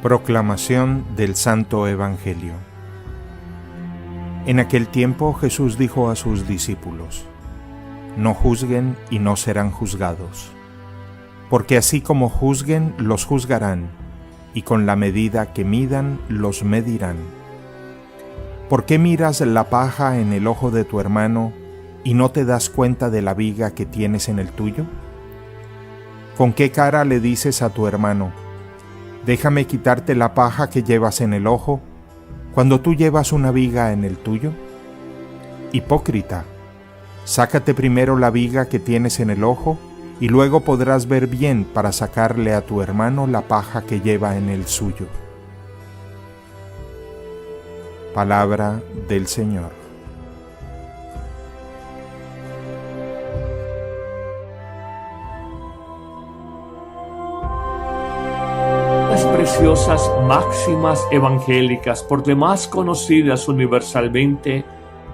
Proclamación del Santo Evangelio. En aquel tiempo Jesús dijo a sus discípulos: No juzguen y no serán juzgados, porque así como juzguen, los juzgarán, y con la medida que midan, los medirán. ¿Por qué miras la paja en el ojo de tu hermano y no te das cuenta de la viga que tienes en el tuyo? ¿Con qué cara le dices a tu hermano: Déjame quitarte la paja que llevas en el ojo, cuando tú llevas una viga en el tuyo? Hipócrita, sácate primero la viga que tienes en el ojo, y luego podrás ver bien para sacarle a tu hermano la paja que lleva en el suyo. Palabra del Señor. Preciosas máximas evangélicas, por demás conocidas universalmente,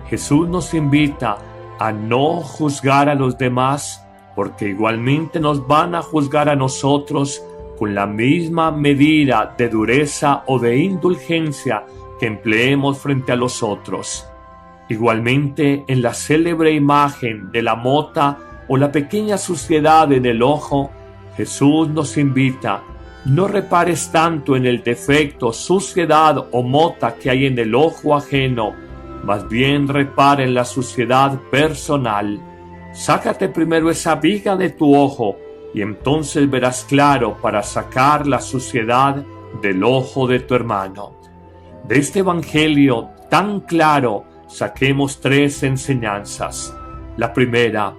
Jesús nos invita a no juzgar a los demás, porque igualmente nos van a juzgar a nosotros con la misma medida de dureza o de indulgencia que empleemos frente a los otros. Igualmente, en la célebre imagen de la mota o la pequeña suciedad en el ojo, Jesús nos invita: no repares tanto en el defecto, suciedad o mota que hay en el ojo ajeno, más bien repara en la suciedad personal. Sácate primero esa viga de tu ojo y entonces verás claro para sacar la suciedad del ojo de tu hermano. De este evangelio tan claro saquemos 3 enseñanzas. La primera: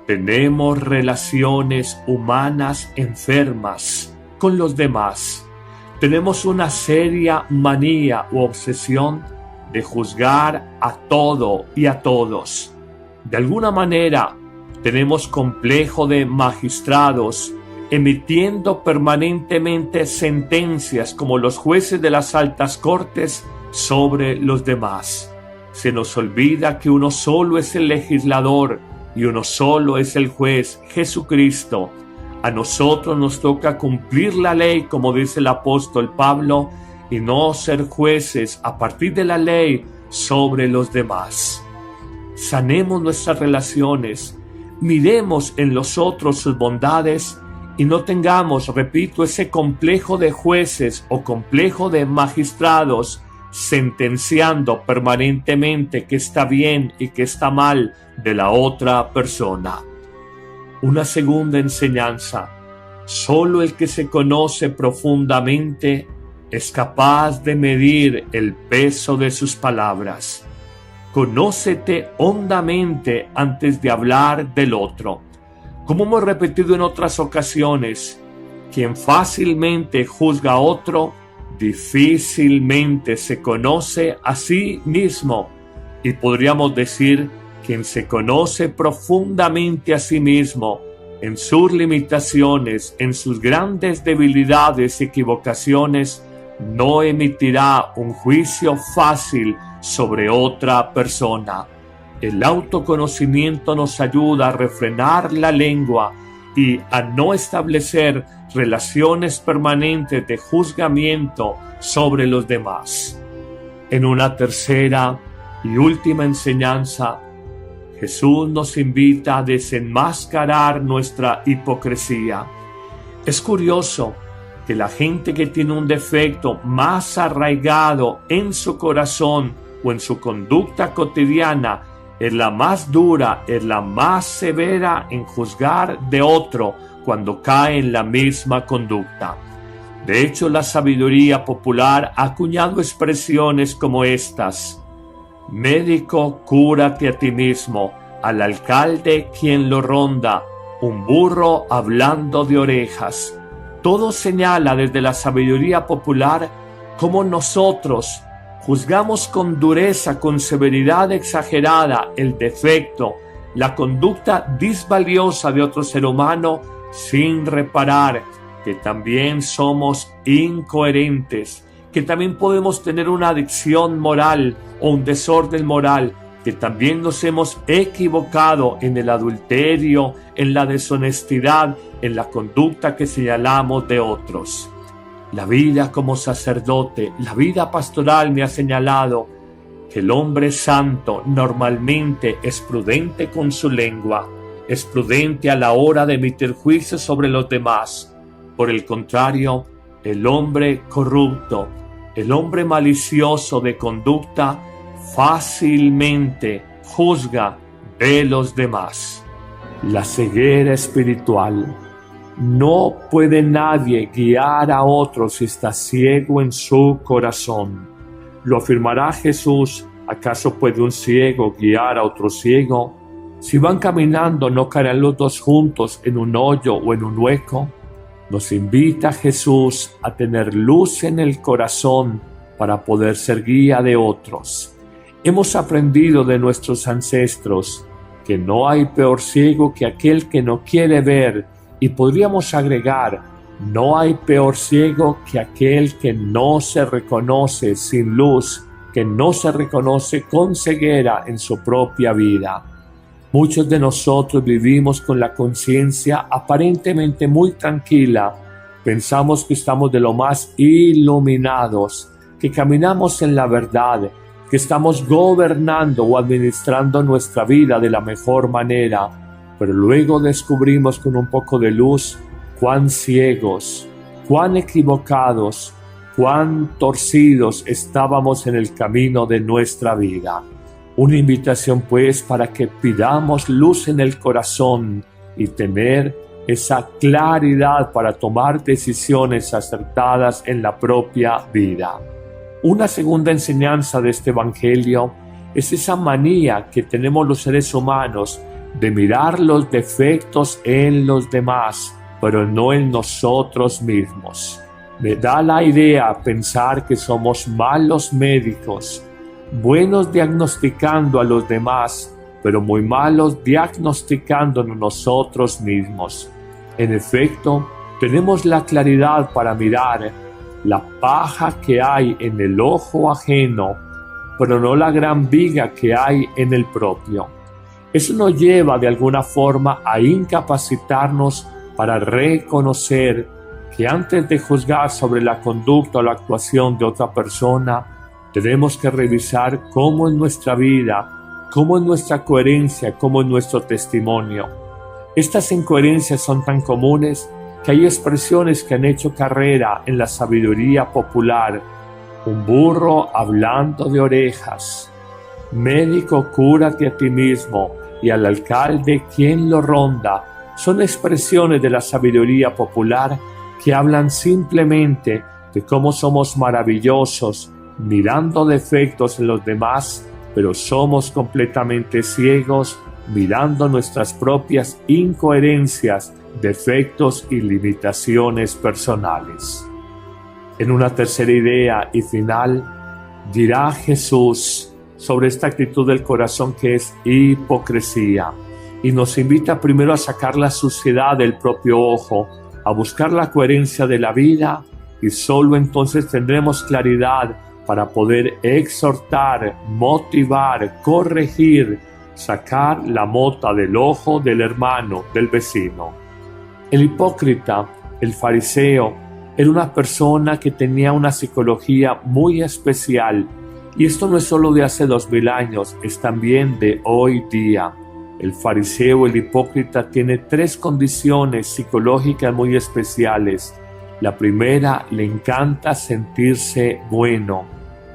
tenemos relaciones humanas enfermas con los demás. Tenemos una seria manía u obsesión de juzgar a todo y a todos. De alguna manera tenemos complejo de magistrados, emitiendo permanentemente sentencias como los jueces de las altas cortes sobre los demás. Se nos olvida que uno solo es el legislador y uno solo es el juez, Jesucristo. A nosotros nos toca cumplir la ley, como dice el apóstol Pablo, y no ser jueces a partir de la ley sobre los demás. Sanemos nuestras relaciones, miremos en los otros sus bondades y no tengamos, repito, ese complejo de jueces o complejo de magistrados sentenciando permanentemente qué está bien y qué está mal de la otra persona. Una segunda enseñanza: solo el que se conoce profundamente es capaz de medir el peso de sus palabras. Conócete hondamente antes de hablar del otro. Como hemos repetido en otras ocasiones, quien fácilmente juzga a otro, difícilmente se conoce a sí mismo. Y podríamos decir: quien se conoce profundamente a sí mismo, en sus limitaciones, en sus grandes debilidades y equivocaciones, no emitirá un juicio fácil sobre otra persona. El autoconocimiento nos ayuda a refrenar la lengua y a no establecer relaciones permanentes de juzgamiento sobre los demás. En una tercera y última enseñanza, Jesús nos invita a desenmascarar nuestra hipocresía. Es curioso que la gente que tiene un defecto más arraigado en su corazón o en su conducta cotidiana es la más dura, es la más severa en juzgar de otro cuando cae en la misma conducta. De hecho, la sabiduría popular ha acuñado expresiones como estas: médico, cúrate a ti mismo; al alcalde, quien lo ronda; un burro hablando de orejas. Todo señala desde la sabiduría popular cómo nosotros juzgamos con dureza, con severidad exagerada el defecto, la conducta disvaliosa de otro ser humano, sin reparar que también somos incoherentes, que también podemos tener una adicción moral o un desorden moral, que también nos hemos equivocado en el adulterio, en la deshonestidad, en la conducta que señalamos de otros. La vida como sacerdote, la vida pastoral me ha señalado que el hombre santo normalmente es prudente con su lengua, es prudente a la hora de emitir juicios sobre los demás. Por el contrario, el hombre corrupto, el hombre malicioso de conducta, fácilmente juzga de los demás. La ceguera espiritual. No puede nadie guiar a otro si está ciego en su corazón. Lo afirmará Jesús. ¿Acaso puede un ciego guiar a otro ciego? Si van caminando, ¿no caerán los dos juntos en un hoyo o en un hueco? Nos invita Jesús a tener luz en el corazón para poder ser guía de otros. Hemos aprendido de nuestros ancestros que no hay peor ciego que aquel que no quiere ver, y podríamos agregar, no hay peor ciego que aquel que no se reconoce sin luz, que no se reconoce con ceguera en su propia vida. Muchos de nosotros vivimos con la conciencia aparentemente muy tranquila. Pensamos que estamos de lo más iluminados, que caminamos en la verdad, que estamos gobernando o administrando nuestra vida de la mejor manera. Pero luego descubrimos con un poco de luz cuán ciegos, cuán equivocados, cuán torcidos estábamos en el camino de nuestra vida. Una invitación pues para que pidamos luz en el corazón y tener esa claridad para tomar decisiones acertadas en la propia vida. Una segunda enseñanza de este evangelio es esa manía que tenemos los seres humanos de mirar los defectos en los demás, pero no en nosotros mismos. Me da la idea pensar que somos malos médicos, buenos diagnosticando a los demás, pero muy malos diagnosticándonos nosotros mismos. En efecto, tenemos la claridad para mirar la paja que hay en el ojo ajeno, pero no la gran viga que hay en el propio. Eso nos lleva de alguna forma a incapacitarnos para reconocer que antes de juzgar sobre la conducta o la actuación de otra persona, tenemos que revisar cómo es nuestra vida, cómo es nuestra coherencia, cómo es nuestro testimonio. Estas incoherencias son tan comunes que hay expresiones que han hecho carrera en la sabiduría popular. Un burro hablando de orejas. Médico, cúrate a ti mismo, y al alcalde quien lo ronda. Son expresiones de la sabiduría popular que hablan simplemente de cómo somos maravillosos mirando defectos en los demás, pero somos completamente ciegos mirando nuestras propias incoherencias, defectos y limitaciones personales. En una tercera idea y final, dirá Jesús sobre esta actitud del corazón que es hipocresía, y nos invita primero a sacar la suciedad del propio ojo, a buscar la coherencia de la vida, y solo entonces tendremos claridad para poder exhortar, motivar, corregir, sacar la mota del ojo del hermano, del vecino. El hipócrita, el fariseo, era una persona que tenía una psicología muy especial, y esto no es solo de hace 2000 años, es también de hoy día. El fariseo, el hipócrita, tiene 3 condiciones psicológicas muy especiales. La primera, le encanta sentirse bueno,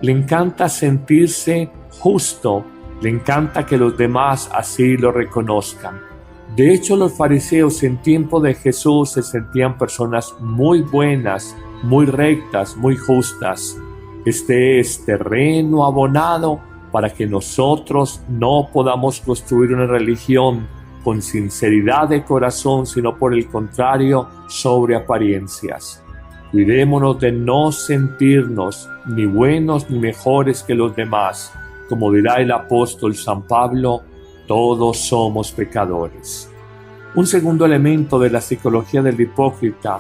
le encanta sentirse justo, le encanta que los demás así lo reconozcan. De hecho, los fariseos en tiempo de Jesús se sentían personas muy buenas, muy rectas, muy justas. Este es terreno abonado para que nosotros no podamos construir una religión con sinceridad de corazón, sino por el contrario, sobre apariencias. Cuidémonos de no sentirnos ni buenos ni mejores que los demás. Como dirá el apóstol San Pablo, todos somos pecadores. Un segundo elemento de la psicología del hipócrita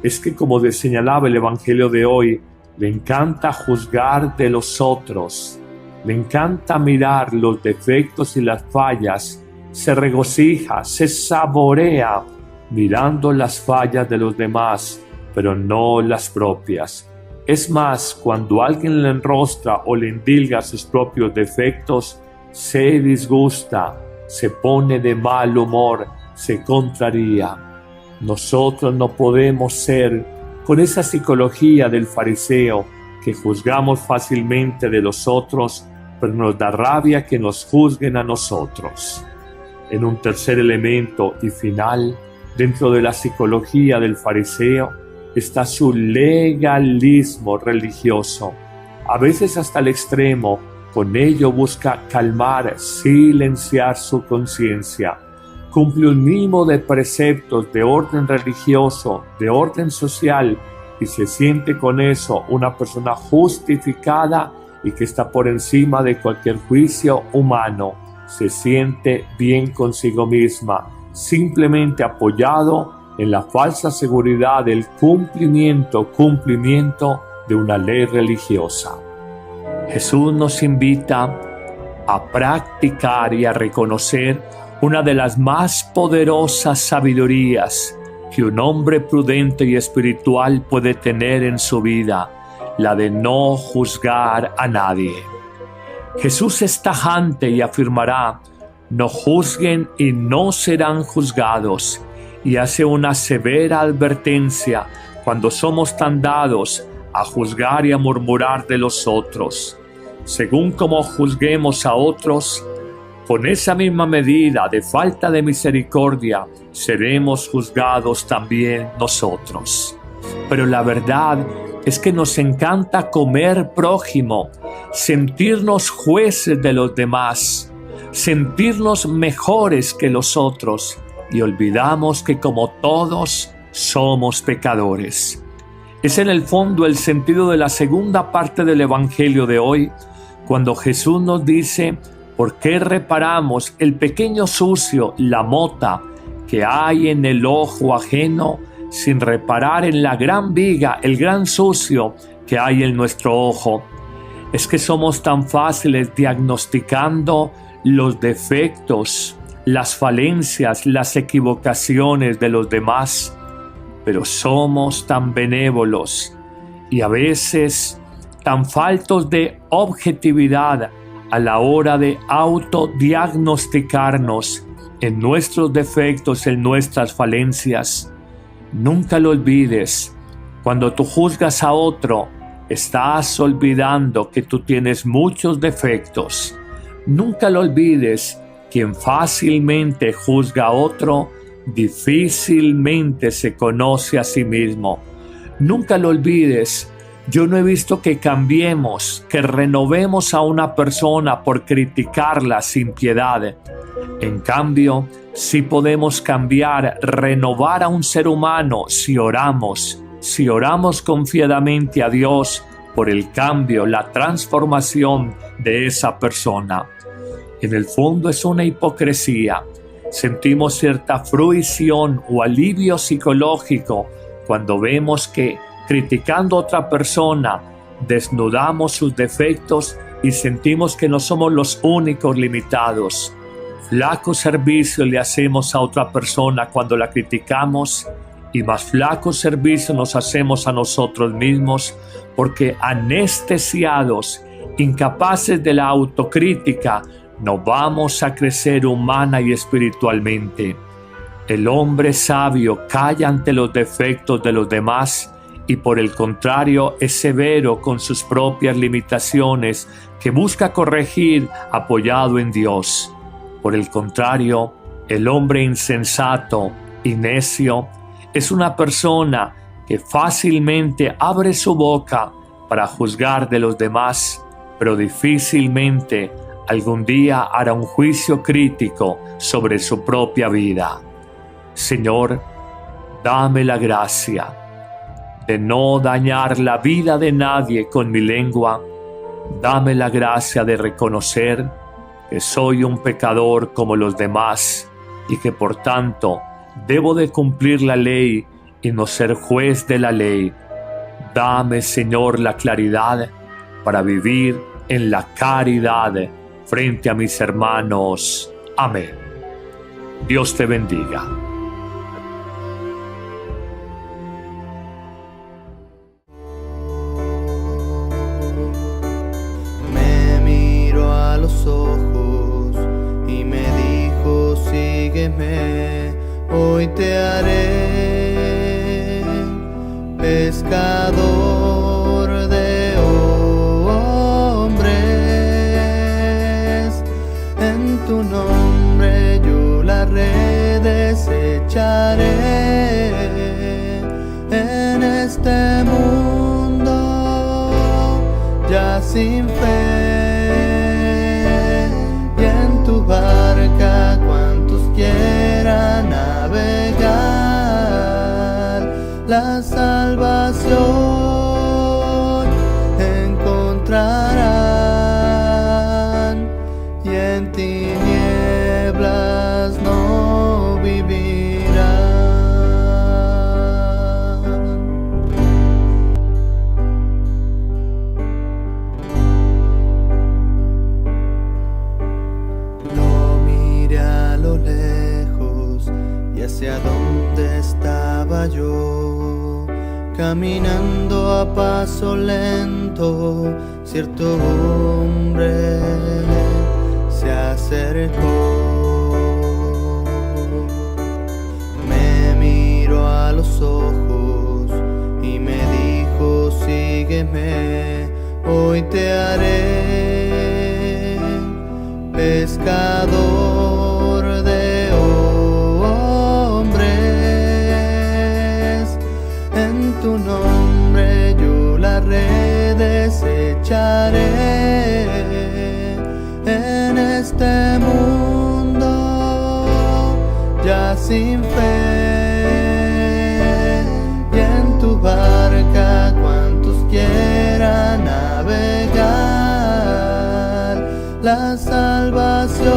es que, como señalaba el Evangelio de hoy, le encanta juzgar de los otros, le encanta mirar los defectos y las fallas, se regocija, se saborea mirando las fallas de los demás, pero no las propias. Es más, cuando alguien le enrostra o le endilga sus propios defectos, se disgusta, se pone de mal humor, se contraría. Nosotros no podemos ser con esa psicología del fariseo que juzgamos fácilmente de los otros, pero nos da rabia que nos juzguen a nosotros. En un tercer elemento y final, dentro de la psicología del fariseo, está su legalismo religioso, a veces hasta el extremo. Con ello busca calmar, silenciar su conciencia. Cumple un mínimo de preceptos de orden religioso, de orden social, y se siente con eso una persona justificada y que está por encima de cualquier juicio humano. Se siente bien consigo misma, simplemente apoyado en la falsa seguridad del cumplimiento de una ley religiosa. Jesús nos invita a practicar y a reconocer una de las más poderosas sabidurías que un hombre prudente y espiritual puede tener en su vida, la de no juzgar a nadie. Jesús es tajante y afirmará: no juzguen y no serán juzgados, y hace una severa advertencia cuando somos tan dados a juzgar y a murmurar de los otros. Según como juzguemos a otros, con esa misma medida de falta de misericordia, seremos juzgados también nosotros. Pero la verdad es que nos encanta comer prójimo, sentirnos jueces de los demás, sentirnos mejores que los otros, y olvidamos que como todos somos pecadores. Es en el fondo el sentido de la segunda parte del Evangelio de hoy, cuando Jesús nos dice: ¿por qué reparamos el pequeño sucio, la mota, que hay en el ojo ajeno, sin reparar en la gran viga, el gran sucio que hay en nuestro ojo? Es que somos tan fáciles diagnosticando los defectos, las falencias, las equivocaciones de los demás, pero somos tan benévolos y a veces tan faltos de objetividad a la hora de autodiagnosticarnos en nuestros defectos, en nuestras falencias. Nunca lo olvides: cuando tú juzgas a otro, estás olvidando que tú tienes muchos defectos. Nunca lo olvides: quien fácilmente juzga a otro, difícilmente se conoce a sí mismo. Nunca lo olvides: yo no he visto que cambiemos, que renovemos a una persona por criticarla sin piedad. En cambio, sí podemos cambiar, renovar a un ser humano si oramos confiadamente a Dios por el cambio, la transformación de esa persona. En el fondo es una hipocresía. Sentimos cierta fruición o alivio psicológico cuando vemos que, criticando a otra persona, desnudamos sus defectos y sentimos que no somos los únicos limitados. Flaco servicio le hacemos a otra persona cuando la criticamos, y más flaco servicio nos hacemos a nosotros mismos, porque anestesiados, incapaces de la autocrítica, no vamos a crecer humana y espiritualmente. El hombre sabio calla ante los defectos de los demás y por el contrario es severo con sus propias limitaciones que busca corregir apoyado en Dios. Por el contrario, el hombre insensato y necio es una persona que fácilmente abre su boca para juzgar de los demás, pero difícilmente algún día hará un juicio crítico sobre su propia vida. Señor, dame la gracia de no dañar la vida de nadie con mi lengua. Dame la gracia de reconocer que soy un pecador como los demás y que por tanto debo de cumplir la ley y no ser juez de la ley. Dame, Señor, la claridad para vivir en la caridad frente a mis hermanos. Amén. Dios te bendiga. tu nombre yo las redes echaré. En este mundo ya sin fe, y en tu barca cuantos quieran navegar, la salvación encontrarán, y en tinieblas no vivirán. Lo miré a lo lejos y hacia donde estaba yo, caminando a paso lento, cierto hombre se acercó. Me miró a los ojos y me dijo: sígueme, hoy te haré pescador de hombres. En tu nombre yo las redes echaré. En este mundo ya sin fe, y en tu barca cuantos quieran navegar, la salvación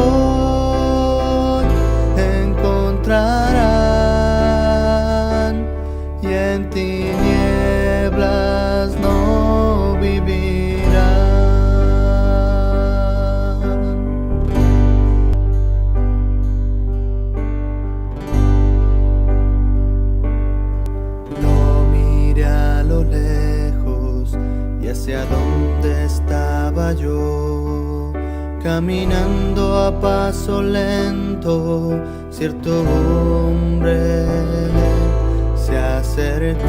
encontrarán, y en tinieblas no vivirán. Lo miré a lo lejos y hacia donde estaba yo, caminando a paso lento, cierto hombre se acercó.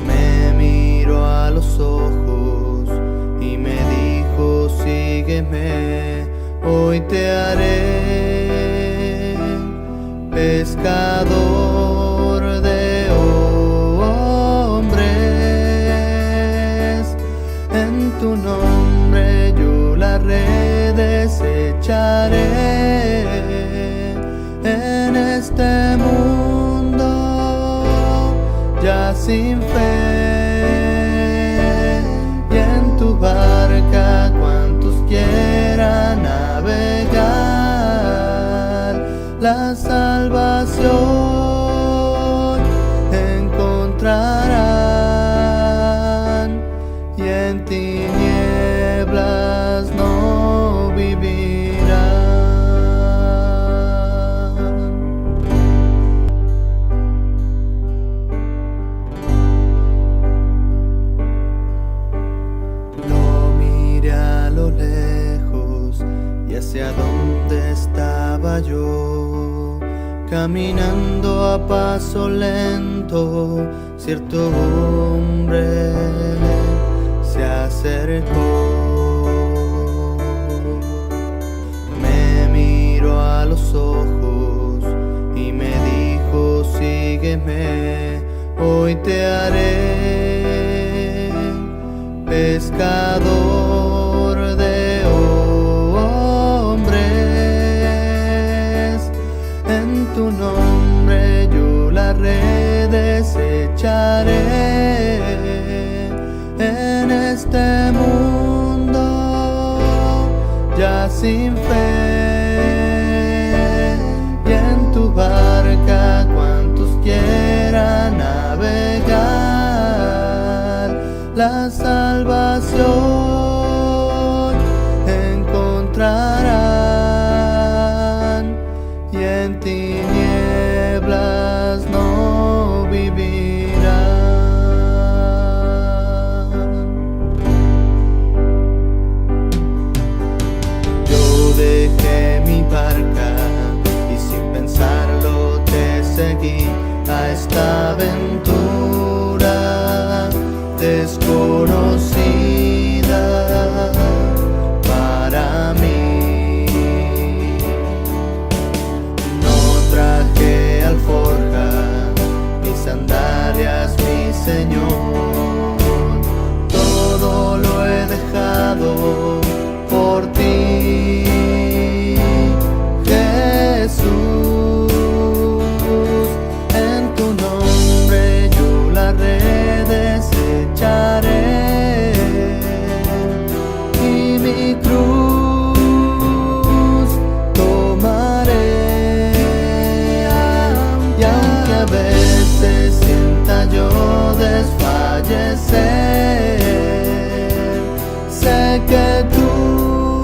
Me miró a los ojos y me dijo: sígueme, hoy te haré pescador de hombres. En tu nombre yo las redes echaré. En este mundo ya sin fe, y en tu barca cuantos quieran navegar, la salvación encontrarán, y en tinieblas no vivirán. Lo miré a lo lejos y hacia donde estaba yo, caminando a paso lento, cierto hombre se acercó. Me miró a los ojos y me dijo: sígueme, hoy te haré pescador de hombres. En tu nombre yo las redes echaré. En este mundo ya sin fe, y en tu barca cuantos quieran navegar, la salvación encontrarán, y en tinieblas no vivirán. Yo dejé mi barca y sin pensarlo te seguí a esta aventura desconocida dado por ti, Jesús. En tu nombre yo las redes echaré y mi cruz tomaré. Y aunque a veces sienta yo desfallecer, sé que tú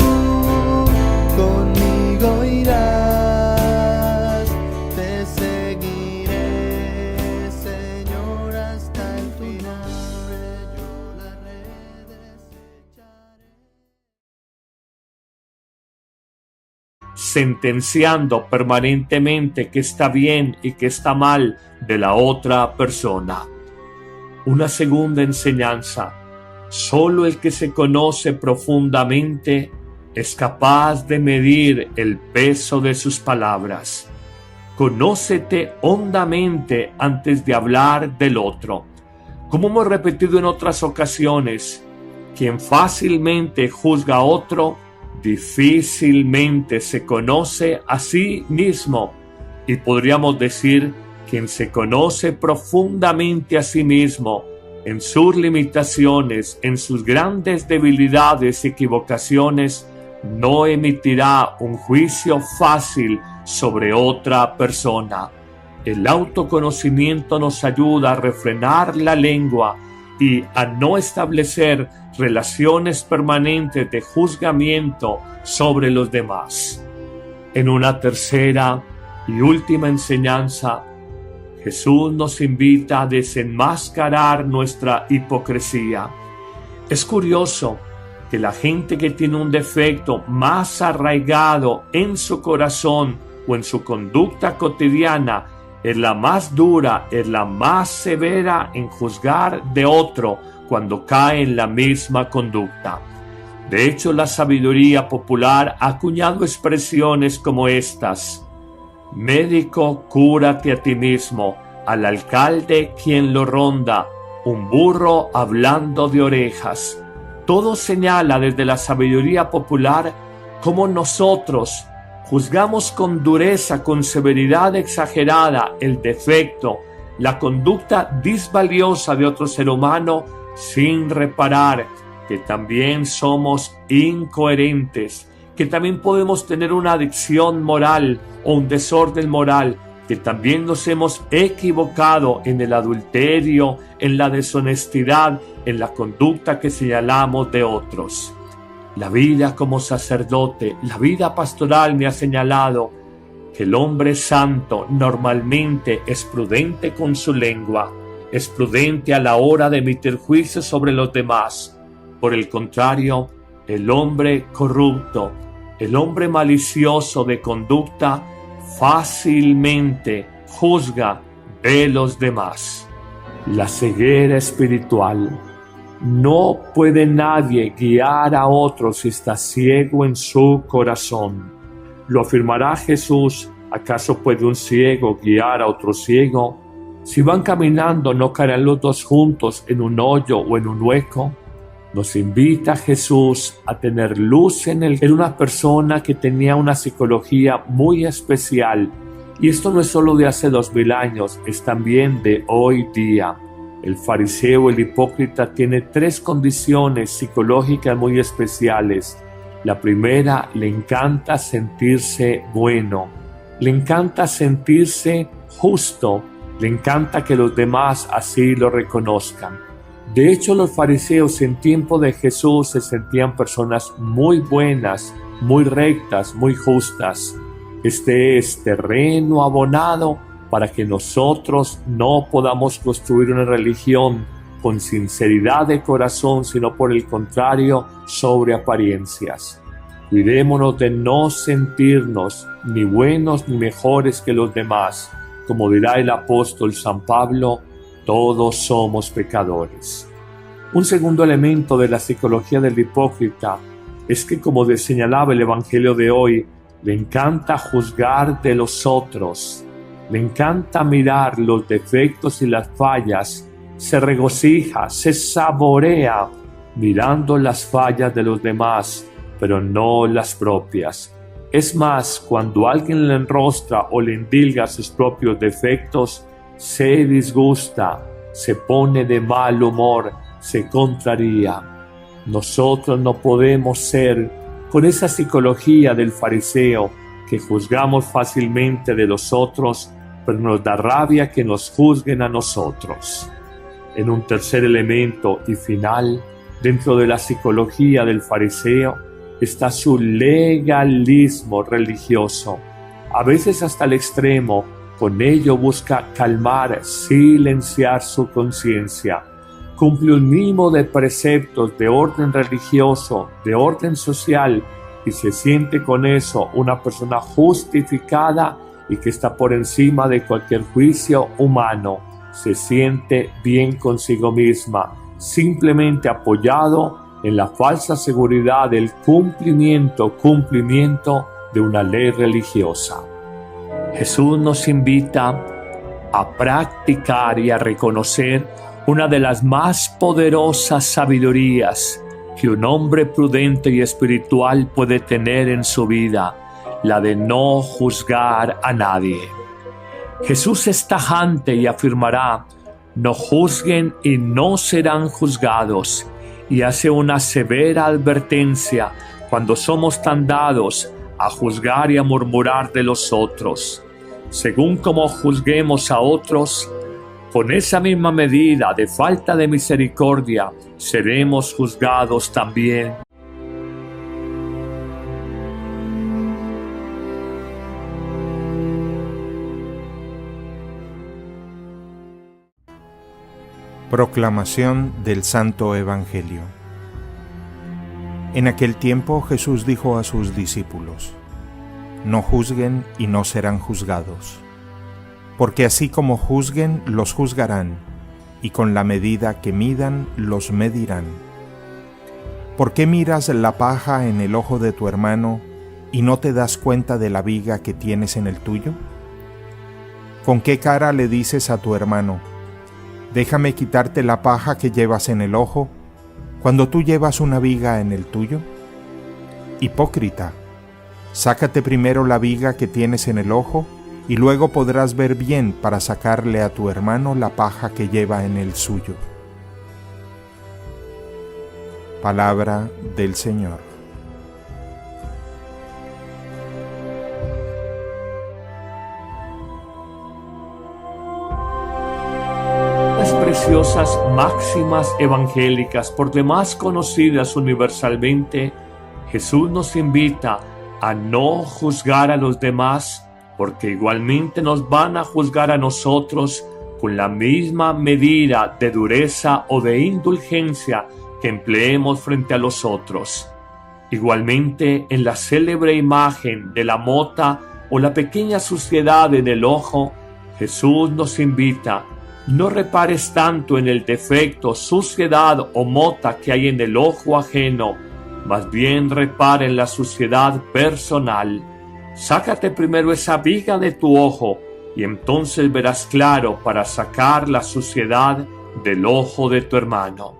conmigo irás. Te seguiré, Señor, hasta el final. Yo las redes echaré. Sentenciando permanentemente qué está bien y qué está mal de la otra persona. Una segunda enseñanza: solo el que se conoce profundamente es capaz de medir el peso de sus palabras. Conócete hondamente antes de hablar del otro. Como hemos repetido en otras ocasiones, quien fácilmente juzga a otro, difícilmente se conoce a sí mismo. Y podríamos decir, quien se conoce profundamente a sí mismo, en sus limitaciones, en sus grandes debilidades y equivocaciones, no emitirá un juicio fácil sobre otra persona. El autoconocimiento nos ayuda a refrenar la lengua y a no establecer relaciones permanentes de juzgamiento sobre los demás. En una tercera y última enseñanza, Jesús nos invita a desenmascarar nuestra hipocresía. Es curioso que la gente que tiene un defecto más arraigado en su corazón o en su conducta cotidiana es la más dura, es la más severa en juzgar de otro cuando cae en la misma conducta. De hecho, la sabiduría popular ha acuñado expresiones como estas: médico, cúrate a ti mismo, al alcalde quien lo ronda, un burro hablando de orejas. Todo señala desde la sabiduría popular cómo nosotros juzgamos con dureza, con severidad exagerada el defecto, la conducta disvaliosa de otro ser humano, sin reparar que también somos incoherentes, que también podemos tener una adicción moral o un desorden moral, que también nos hemos equivocado en el adulterio, en la deshonestidad, en la conducta que señalamos de otros. La vida como sacerdote, la vida pastoral me ha señalado que el hombre santo normalmente es prudente con su lengua, es prudente a la hora de emitir juicios sobre los demás. Por el contrario, el hombre corrupto, el hombre malicioso de conducta, fácilmente juzga de los demás. La ceguera espiritual. No puede nadie guiar a otro si está ciego en su corazón. Lo afirmará Jesús. ¿Acaso puede un ciego guiar a otro ciego? Si van caminando, ¿no caerán los dos juntos en un hoyo o en un hueco? Nos invita Jesús a tener luz en una persona que tenía una psicología muy especial. Y esto no es solo de hace 2000 años, es también de hoy día. El fariseo, el hipócrita, tiene 3 condiciones psicológicas muy especiales. La primera, le encanta sentirse bueno, le encanta sentirse justo, le encanta que los demás así lo reconozcan. De hecho, los fariseos en tiempo de Jesús se sentían personas muy buenas, muy rectas, muy justas. Este es terreno abonado para que nosotros no podamos construir una religión con sinceridad de corazón, sino por el contrario, sobre apariencias. Cuidémonos de no sentirnos ni buenos ni mejores que los demás. Como dirá el apóstol San Pablo, todos somos pecadores. Un segundo elemento de la psicología del hipócrita es que, como señalaba el Evangelio de hoy, le encanta juzgar de los otros, le encanta mirar los defectos y las fallas, se regocija, se saborea mirando las fallas de los demás, pero no las propias. Es más, cuando alguien le enrostra o le endilga sus propios defectos, se disgusta, se pone de mal humor, se contraría. Nosotros no podemos ser con esa psicología del fariseo que juzgamos fácilmente de los otros, pero nos da rabia que nos juzguen a nosotros. En un tercer elemento y final, dentro de la psicología del fariseo, está su legalismo religioso, a veces hasta el extremo. Con ello busca calmar, silenciar su conciencia. Cumple un mínimo de preceptos de orden religioso, de orden social, y se siente con eso una persona justificada y que está por encima de cualquier juicio humano. Se siente bien consigo misma, simplemente apoyado en la falsa seguridad del cumplimiento de una ley religiosa. Jesús nos invita a practicar y a reconocer una de las más poderosas sabidurías que un hombre prudente y espiritual puede tener en su vida, la de no juzgar a nadie. Jesús es tajante y afirmará: no juzguen y no serán juzgados, y hace una severa advertencia cuando somos tan dados a juzgar y a murmurar de los otros. Según como juzguemos a otros, con esa misma medida de falta de misericordia, seremos juzgados también. Proclamación del Santo Evangelio. En aquel tiempo Jesús dijo a sus discípulos: no juzguen y no serán juzgados, porque así como juzguen, los juzgarán, y con la medida que midan, los medirán. ¿Por qué miras la paja en el ojo de tu hermano y no te das cuenta de la viga que tienes en el tuyo? ¿Con qué cara le dices a tu hermano: déjame quitarte la paja que llevas en el ojo, cuando tú llevas una viga en el tuyo? Hipócrita, sácate primero la viga que tienes en el ojo, y luego podrás ver bien para sacarle a tu hermano la paja que lleva en el suyo. Palabra del Señor. Las preciosas máximas evangélicas, por demás conocidas universalmente, Jesús nos invita a no juzgar a los demás, porque igualmente nos van a juzgar a nosotros con la misma medida de dureza o de indulgencia que empleemos frente a los otros. Igualmente, en la célebre imagen de la mota o la pequeña suciedad en el ojo, Jesús nos invita: no repares tanto en el defecto, suciedad o mota que hay en el ojo ajeno, más bien repara en la suciedad personal. Sácate primero esa viga de tu ojo y entonces verás claro para sacar la suciedad del ojo de tu hermano.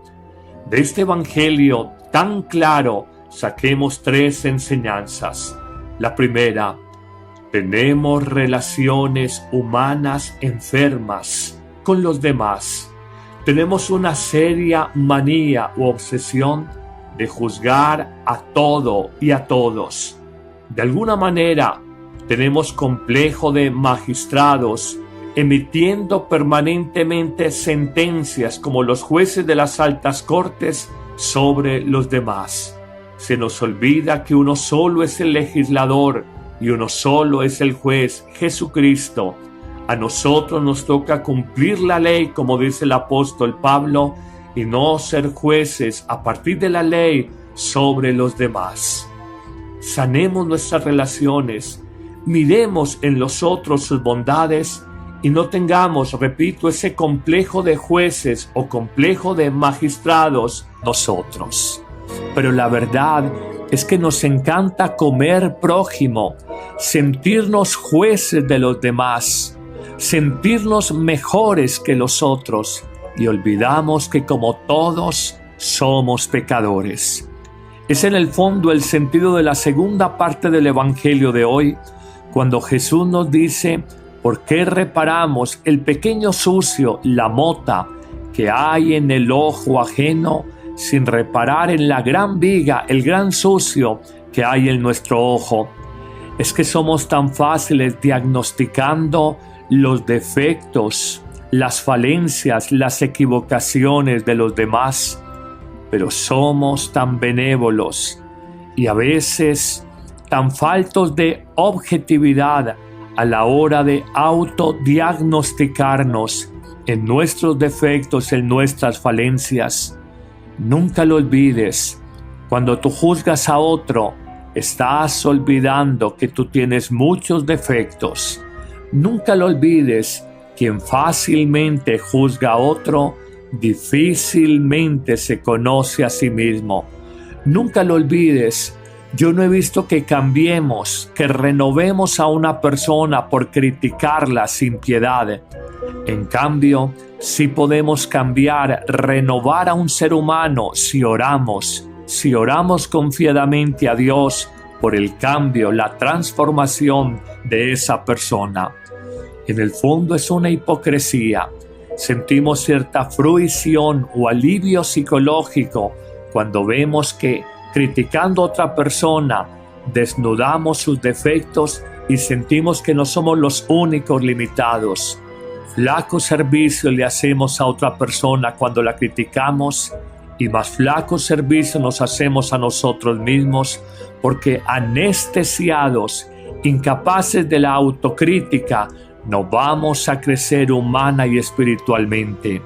De este evangelio tan claro saquemos 3 enseñanzas. La primera: tenemos relaciones humanas enfermas con los demás. Tenemos una seria manía u obsesión de juzgar a todo y a todos. De alguna manera tenemos complejo de magistrados, emitiendo permanentemente sentencias como los jueces de las altas cortes sobre los demás. Se nos olvida que uno solo es el legislador y uno solo es el juez, Jesucristo. A nosotros nos toca cumplir la ley, como dice el apóstol Pablo, y no ser jueces a partir de la ley sobre los demás. Sanemos nuestras relaciones, miremos en los otros sus bondades y no tengamos, repito, ese complejo de jueces o complejo de magistrados nosotros. Pero la verdad es que nos encanta comer prójimo, sentirnos jueces de los demás, sentirnos mejores que los otros, y olvidamos que como todos somos pecadores. Es en el fondo el sentido de la segunda parte del Evangelio de hoy, cuando Jesús nos dice: ¿por qué reparamos el pequeño sucio, la mota, que hay en el ojo ajeno, sin reparar en la gran viga, el gran sucio que hay en nuestro ojo? Es que somos tan fáciles diagnosticando los defectos, las falencias, las equivocaciones de los demás, pero somos tan benévolos y a veces tan faltos de objetividad a la hora de autodiagnosticarnos en nuestros defectos, en nuestras falencias. Nunca lo olvides, cuando tú juzgas a otro, estás olvidando que tú tienes muchos defectos. Nunca lo olvides, quien fácilmente juzga a otro, difícilmente se conoce a sí mismo. Nunca lo olvides, yo no he visto que cambiemos, que renovemos a una persona por criticarla sin piedad. En cambio, sí podemos cambiar, renovar a un ser humano si oramos confiadamente a Dios por el cambio, la transformación de esa persona. En el fondo es una hipocresía. Sentimos cierta fruición o alivio psicológico cuando vemos que, criticando a otra persona, desnudamos sus defectos y sentimos que no somos los únicos limitados. Flaco servicio le hacemos a otra persona cuando la criticamos, y más flaco servicio nos hacemos a nosotros mismos, porque anestesiados, incapaces de la autocrítica, no vamos a crecer humana y espiritualmente.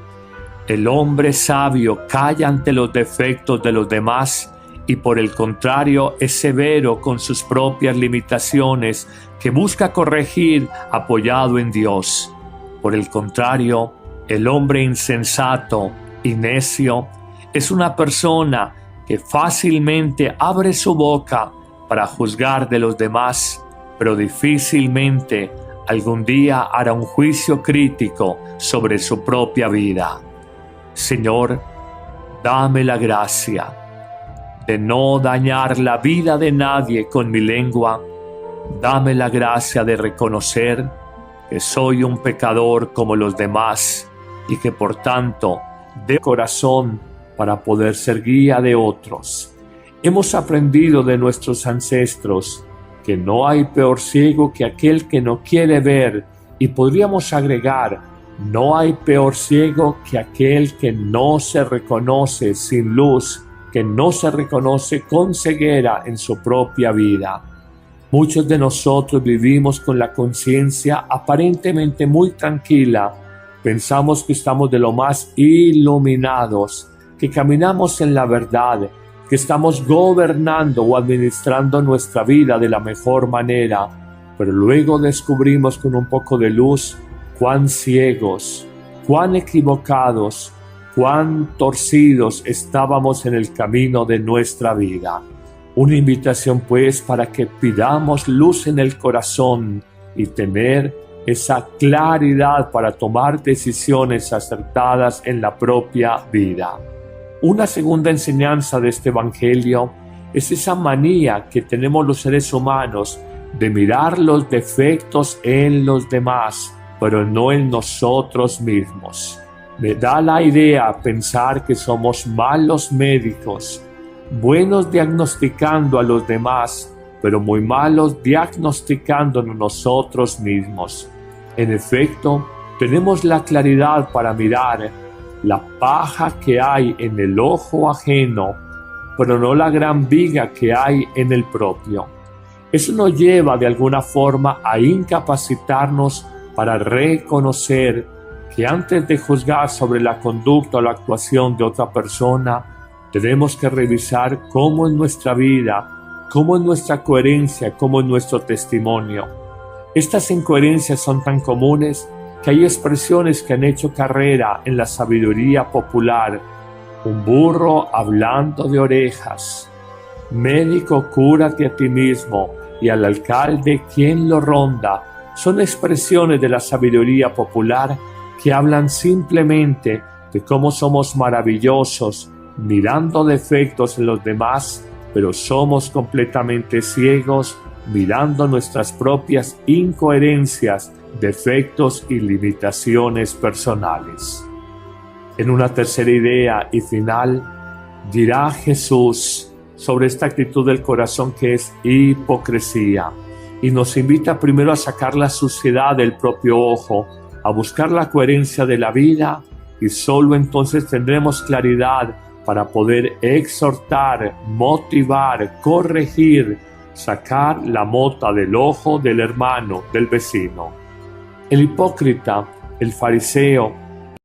El hombre sabio calla ante los defectos de los demás y por el contrario es severo con sus propias limitaciones que busca corregir apoyado en Dios. Por el contrario, el hombre insensato y necio es una persona que fácilmente abre su boca para juzgar de los demás, pero difícilmente algún día hará un juicio crítico sobre su propia vida. Señor, dame la gracia de no dañar la vida de nadie con mi lengua. Dame la gracia de reconocer que soy un pecador como los demás y que por tanto de corazón para poder ser guía de otros. Hemos aprendido de nuestros ancestros que no hay peor ciego que aquel que no quiere ver, y podríamos agregar, no hay peor ciego que aquel que no se reconoce sin luz, que no se reconoce con ceguera en su propia vida. Muchos de nosotros vivimos con la conciencia aparentemente muy tranquila. Pensamos que estamos de lo más iluminados, que caminamos en la verdad, que estamos gobernando o administrando nuestra vida de la mejor manera, pero luego descubrimos con un poco de luz cuán ciegos, cuán equivocados, cuán torcidos estábamos en el camino de nuestra vida. Una invitación pues para que pidamos luz en el corazón y tener esa claridad para tomar decisiones acertadas en la propia vida. Una segunda enseñanza de este Evangelio es esa manía que tenemos los seres humanos de mirar los defectos en los demás, pero no en nosotros mismos. Me da la idea pensar que somos malos médicos, buenos diagnosticando a los demás, pero muy malos diagnosticándonos nosotros mismos. En efecto, tenemos la claridad para mirar la paja que hay en el ojo ajeno, pero no la gran viga que hay en el propio. Eso nos lleva de alguna forma a incapacitarnos para reconocer que antes de juzgar sobre la conducta o la actuación de otra persona, tenemos que revisar cómo es nuestra vida, cómo es nuestra coherencia, cómo es nuestro testimonio. Estas incoherencias son tan comunes que hay expresiones que han hecho carrera en la sabiduría popular. Un burro hablando de orejas. Médico, cúrate a ti mismo, y al alcalde quien lo ronda. Son expresiones de la sabiduría popular que hablan simplemente de cómo somos maravillosos mirando defectos en los demás, pero somos completamente ciegos mirando nuestras propias incoherencias, defectos y limitaciones personales. En una tercera idea y final, dirá Jesús sobre esta actitud del corazón que es hipocresía, y nos invita primero a sacar la suciedad del propio ojo, a buscar la coherencia de la vida, y solo entonces tendremos claridad para poder exhortar, motivar, corregir, sacar la mota del ojo del hermano, del vecino. El hipócrita, el fariseo,